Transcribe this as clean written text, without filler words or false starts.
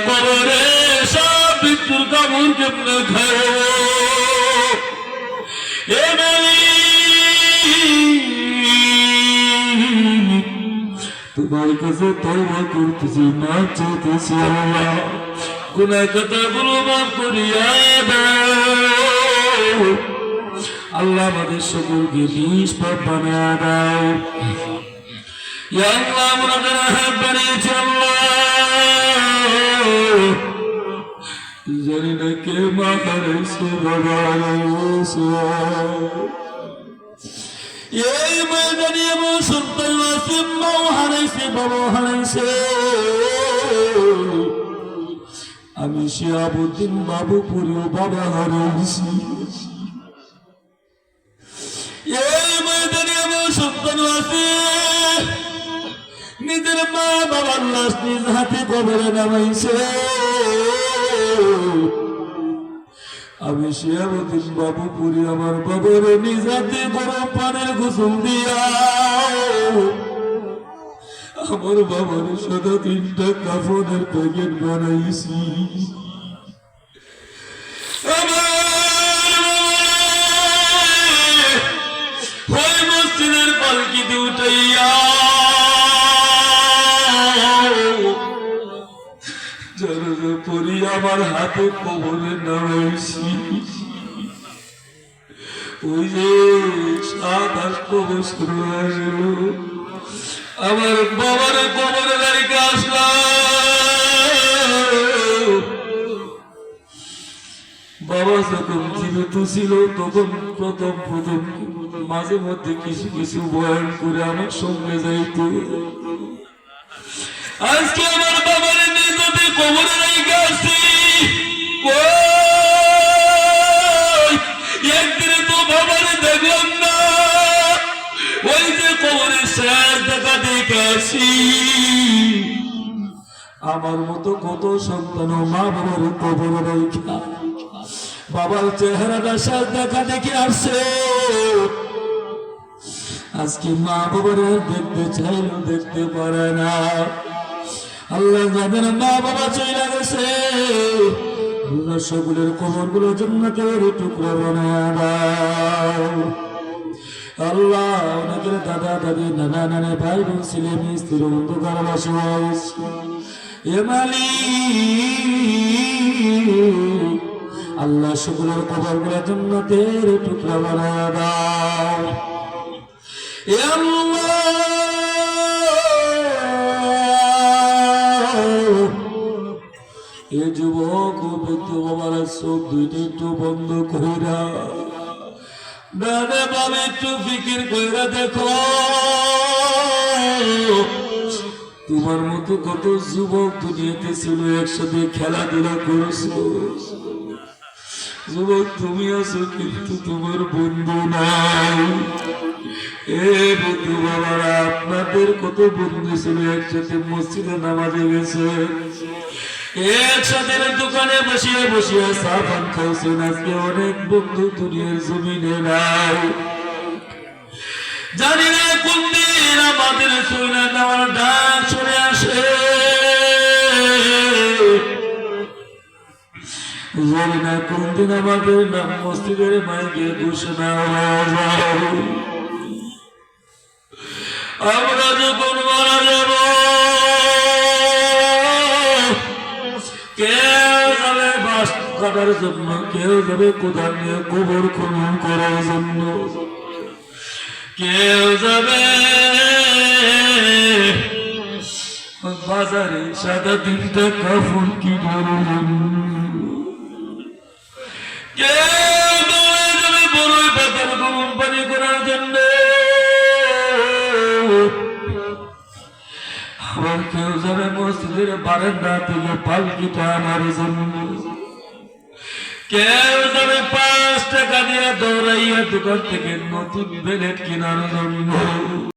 কবরে সব মৃত্যুর কামড় কেমনে খাও এ তোমার কাছে তওবা করতেছি, মাফ চাইতেছি আল্লাহ, গুনাহ কথাগুলো মাফ করিয়া দাও আল্লাহ, আমাদের সকলকে নিষ্পাপ বানিয়ে দাও ইয়া আল্লাহ। আমরা যারা হাত বানিয়েছি আল্লাহ, জানি না কে মা হারাইছে, বাবা হারাইছে, এই ময়দানে এমন সন্তান আছে, মাও হারাইছে, বাবাও হারাইছে। আমি শিহাবুদ্দিন বাবুপুরেও বাবা হারাইছি। এই ময়দানে এমন সন্তান আছে, নিজের মা বাবার লাশ নিজ হাতে কবরে নামাইছে। আমি শিহাবুদ্দিন বাবুপুরে আমার বাবারে নিজ হাতে গরম পানির গোসল দিয়া আমার বাবার সাদা 3টা কাফনের প্যাকেট বানাইছি। ওই মসজিদের পালকিতে উঠাইয়া জানাজা পড়ি আমার হাতে কবরে নামাইছি। ওই যে 7-8 বছর আসলো আমার বাবার কবরে দাঁড়িয়ে আসলাম। বাবা যখন জীবিত ছিল তখন প্রথম মাঝে মধ্যে কিছু কিছু বয়ান করে আমার সঙ্গে যাইত। আজকে আমার বাবার নিজে কবরে রেখে আসছি। একদিনে তো বাবার দেখলাম না, ওই যে কবরের শেষ দেখা দেখে আসি। আমার মতো কত সন্তান মা বাবার কবরে রেখা বাবার চেহারাটা শেষ দেখা দেখে আসছে। আজকে মা বাবার দেখতে চাইলেও দেখতে পারে না। আল্লাহ যাদের মা বাবা চলে গেছে আল্লাহ সকলের কবরগুলো জান্নাতের টুকরা বানায় দাও আল্লাহ। অনেকের দাদা দাদি নানা নানা ভাই বোন ছেলে মেয়ে স্ত্রী অন্ধকার বাসা এ মালিক আল্লাহ সকলের কবরগুলো জান্নাতের টুকরা বানায় দাও এ আল্লাহ। এ যুবক ব্যক্তি বাবার চোখ 2টা একটু বন্ধ কইরা ডানে বামে একটু ফিকির কইরা দেখো। তোমার মতো কত যুবক দুনিয়াতে ছিল, একসাথে খেলাধুলা করেছিল। যুবক তুমি আছো কিন্তু তোমার বন্ধু নাই। এ বন্ধু বাবারা, আপনাদের কত বন্ধু ছিল, একসাথে মসজিদে নামাজে গেছে, একসাথে দোকানে বসিয়ে বসিয়ে চা পান খাইছেন। আজকে অনেক বন্ধু দুনিয়ার জমিনে নাই। জানি না কোন দিন আমাদের চলে যাওয়ার ডাক চলে আসে, জানি না কোন দিন আমাদের নাম মসজিদের মাইকে ঘোষণা হয়ে যায়। আমরা যখন মারা যাব কেউ যাবে বাস কাটার জন্য, কেউ যাবে কোদাল নিয়ে গোবর খনন করার জন্য, কেউ যাবে বাজারে সাদা 3টা কাফন কিনার জন্য, কেউ যাবে বড়ই পাতার গরম পানি করার জন্য, আবার কেউ যাবে মসজিদের বারান্দা থেকে পালকিটা আনার জন্য, কেউ যাবে 5 টাকা দিয়ে দৌড়াইয়া দোকান থেকে নতুন বেলেট কেনার জন্য।